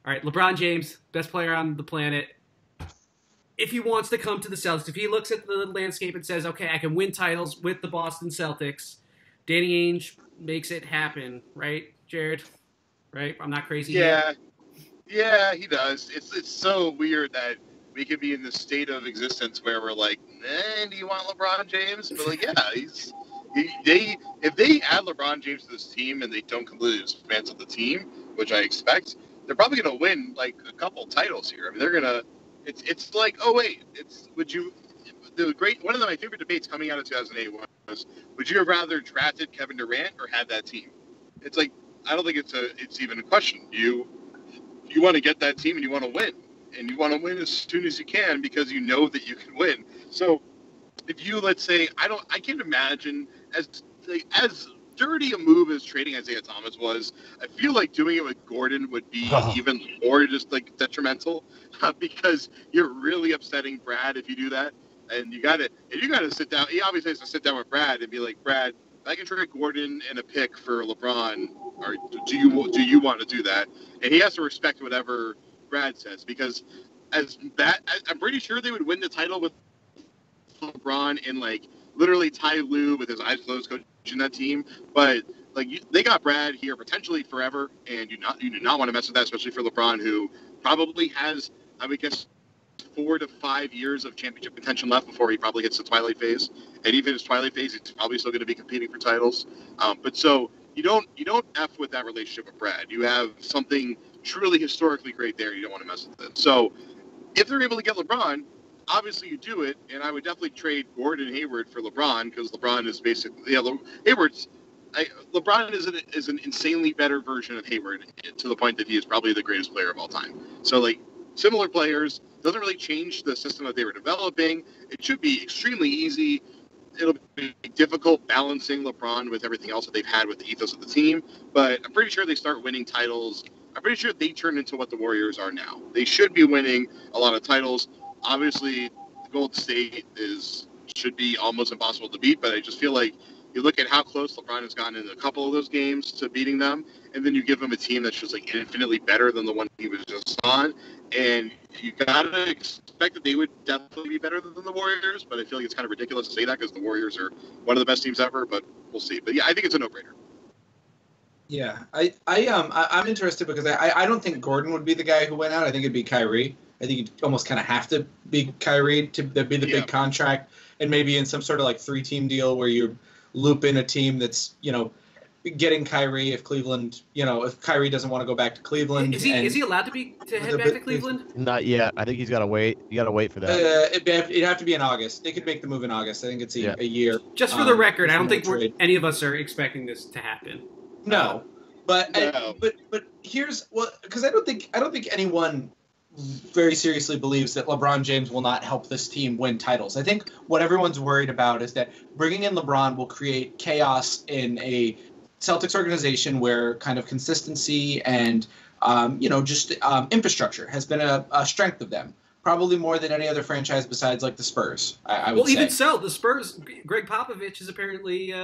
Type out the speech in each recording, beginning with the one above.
All right, LeBron James, best player on the planet. If he wants to come to the Celtics, if he looks at the landscape and says, okay, I can win titles with the Boston Celtics, Danny Ainge makes it happen, right, Jared? Right? I'm not crazy here. Yeah, he does. It's so weird that we could be in this state of existence where we're like, do you want LeBron James? But like, yeah, if they add LeBron James to this team and they don't completely dismantle the team, which I expect, they're probably going to win like a couple titles here. I mean, they're gonna. It's like, oh wait, one of my favorite debates coming out of 2008 was, would you have rather drafted Kevin Durant or had that team? It's like, I don't think it's even a question. You want to get that team and you want to win, and you want to win as soon as you can because you know that you can win. So if you, let's say, I can't imagine as dirty a move as trading Isaiah Thomas was. I feel like doing it with Gordon would be even more just like detrimental because you're really upsetting Brad if you do that. And you got to sit down. He obviously has to sit down with Brad and be like, Brad, if I can trade Gordon and a pick for LeBron, or do you want to do that? And he has to respect whatever Brad says, because I'm pretty sure they would win the title with LeBron and like literally Ty Lue with his eyes closed coaching that team. But like they got Brad here potentially forever, and you do not want to mess with that, especially for LeBron, who probably has, I would guess, 4 to 5 years of championship contention left before he probably hits the twilight phase. And even his twilight phase, he's probably still going to be competing for titles. But so you don't F with that relationship with Brad. You have something truly historically great there. You don't want to mess with it. So if they're able to get LeBron, obviously you do it. And I would definitely trade Gordon Hayward for LeBron, because LeBron is basically, LeBron is an insanely better version of Hayward, to the point that he is probably the greatest player of all time. So like similar players, doesn't really change the system that they were developing. It should be extremely easy. It'll be difficult balancing LeBron with everything else that they've had with the ethos of the team. But I'm pretty sure they start winning titles. I'm pretty sure they turn into what the Warriors are now. They should be winning a lot of titles. Obviously, Golden State should be almost impossible to beat, but I just feel like you look at how close LeBron has gotten in a couple of those games to beating them, and then you give him a team that's just like infinitely better than the one he was just on, and you gotta expect that they would definitely be better than the Warriors. But I feel like it's kind of ridiculous to say that because the Warriors are one of the best teams ever. But we'll see. But yeah, I think it's a no-brainer. Yeah, I'm interested because I don't think Gordon would be the guy who went out. I think it'd be Kyrie. I think you'd almost kind of have to be Kyrie to be the big contract, and maybe in some sort of like 3-team deal where you loop in a team that's, getting Kyrie if Cleveland, if Kyrie doesn't want to go back to Cleveland. Is he allowed to head back to Cleveland? Not yet. I think he's got to wait. You got to wait for that. It'd have to be in August. They could make the move in August. I think it's a year. Just for the record, I don't think any of us are expecting this to happen. No, but here's because I don't think anyone very seriously believes that LeBron James will not help this team win titles. I think what everyone's worried about is that bringing in LeBron will create chaos in a Celtics organization where kind of consistency and, infrastructure has been a strength of them. Probably more than any other franchise besides like the Spurs, I would say. Well, even so, the Spurs, Greg Popovich is apparently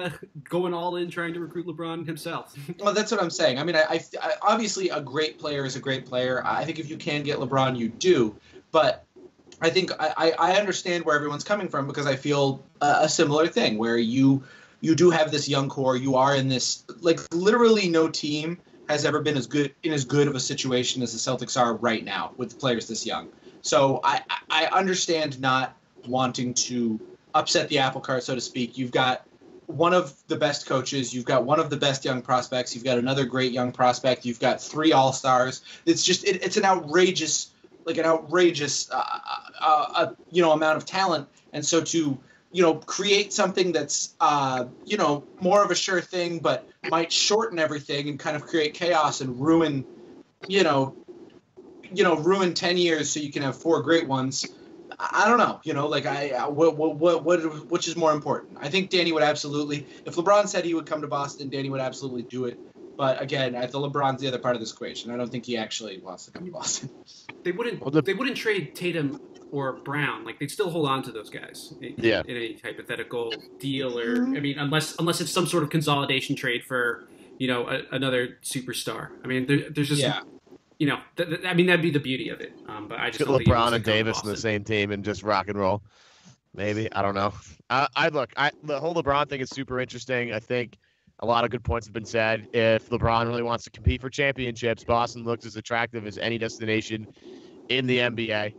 going all in trying to recruit LeBron himself. Well, that's what I'm saying. I mean, I obviously a great player is a great player. I think if you can get LeBron, you do. But I think I understand where everyone's coming from, because I feel a similar thing where you do have this young core. You are in this, like, literally no team has ever been as good of a situation as the Celtics are right now with players this young. So I understand not wanting to upset the apple cart, so to speak. You've got one of the best coaches. You've got one of the best young prospects. You've got another great young prospect. You've got 3 all-stars. It's just it's an outrageous amount of talent. And so to create something that's more of a sure thing, but might shorten everything and kind of create chaos and ruin ruin 10 years so you can have 4 great ones. I don't know, which is more important? I think Danny would absolutely, if LeBron said he would come to Boston, Danny would absolutely do it. But again, I think LeBron's the other part of this equation. I don't think he actually wants to come to Boston. They wouldn't trade Tatum or Brown. Like, they'd still hold on to those guys in a hypothetical deal, or I mean, unless it's some sort of consolidation trade for another superstar. I mean, there's just you know, I mean, that'd be the beauty of it. But I just Get don't think he LeBron wants to and come to Davis in the Boston. same team and just rock and roll. Maybe. I don't know. The whole LeBron thing is super interesting. I think a lot of good points have been said. If LeBron really wants to compete for championships, Boston looks as attractive as any destination in the NBA.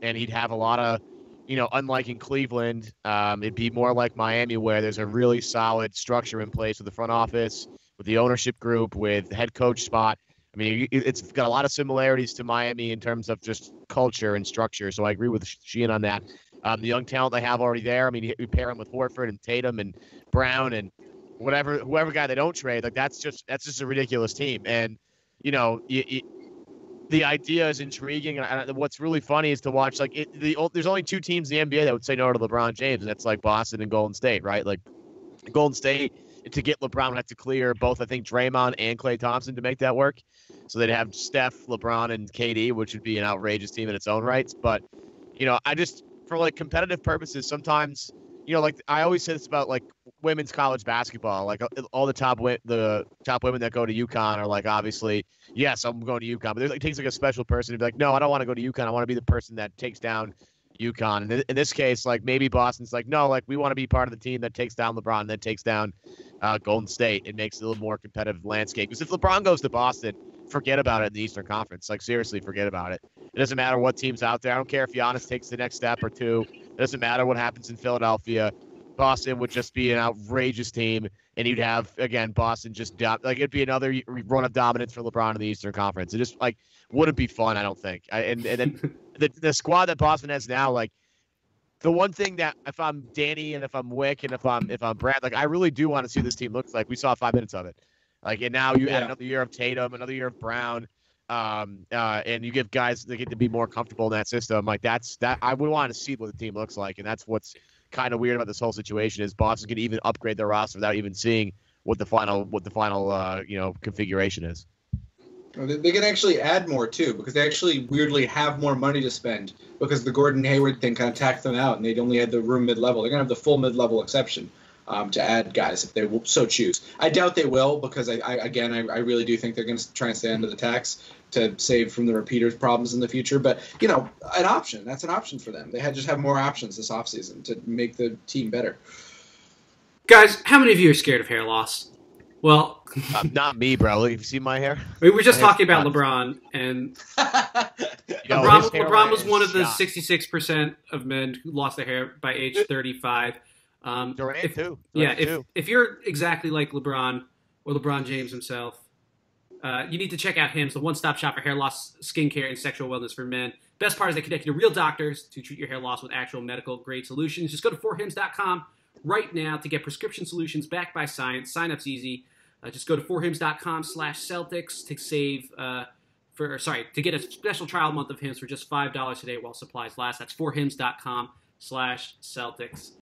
And he'd have a lot of, you know, unlike in Cleveland, it'd be more like Miami, where there's a really solid structure in place with the front office, with the ownership group, with the head coach spot. I mean, it's got a lot of similarities to Miami in terms of just culture and structure. So I agree with Sheehan on that. The young talent they have already there. I mean, you pair them with Horford and Tatum and Brown and whoever guy they don't trade. Like that's just a ridiculous team. And you know, the idea is intriguing. And what's really funny is to watch. Like there's only two teams in the NBA that would say no to LeBron James, and that's like Boston and Golden State, right? Like Golden State, to get LeBron would have to clear both, I think, Draymond and Klay Thompson to make that work. So they'd have Steph, LeBron, and KD, which would be an outrageous team in its own rights. But, you know, I just, for like competitive purposes, sometimes, you know, like I always say this about like women's college basketball. Like all the top women that go to UConn are like, obviously, yes, I'm going to UConn. But it takes like a special person to be like, no, I don't want to go to UConn. I want to be the person that takes down UConn. And in this case, like maybe Boston's like, no, like we want to be part of the team that takes down LeBron and then takes down Golden State. It makes it a little more competitive landscape. Because if LeBron goes to Boston, forget about it in the Eastern Conference. Like seriously, forget about it. It doesn't matter what team's out there. I don't care if Giannis takes the next step or two. It doesn't matter what happens in Philadelphia. Boston would just be an outrageous team, and you'd have, again, Boston just like it'd be another run of dominance for LeBron in the Eastern Conference. It just like wouldn't be fun, I don't think. And then the squad that Boston has now, like the one thing that if I'm Danny and if I'm Wick and if I'm Brad, like I really do want to see what this team looks like. We saw 5 minutes of it. Like, and now you add another year of Tatum, another year of Brown, and you give guys they get to be more comfortable in that system. Like that I would want to see what the team looks like, and that's what's kind of weird about this whole situation is Boston can even upgrade their roster without even seeing what the final configuration is. They can actually add more too, because they actually weirdly have more money to spend because the Gordon Hayward thing kind of tacked them out, and they only had the room mid-level. They're gonna have the full mid-level exception to add guys if they will so choose. I doubt they will because I really do think they're going to try and stay under the tax to save from the repeaters problems in the future. But you know, an option that's an option for them. They just have more options this offseason to make the team better. Guys, how many of you are scared of hair loss? Well, not me, bro. Look, have you seen my hair? We were just talking about LeBron, and LeBron was one of the 66% of men who lost their hair by age 35. Durant too. If you're exactly like LeBron or LeBron James himself, you need to check out Hims, the one-stop shop for hair loss, skincare, and sexual wellness for men. Best part is they connect you to real doctors to treat your hair loss with actual medical-grade solutions. Just go to forhims.com right now to get prescription solutions backed by science. Sign-up's easy. Just go to forhims.com/Celtics to get a special trial month of Hims for just $5 today while supplies last. That's forhims.com/Celtics.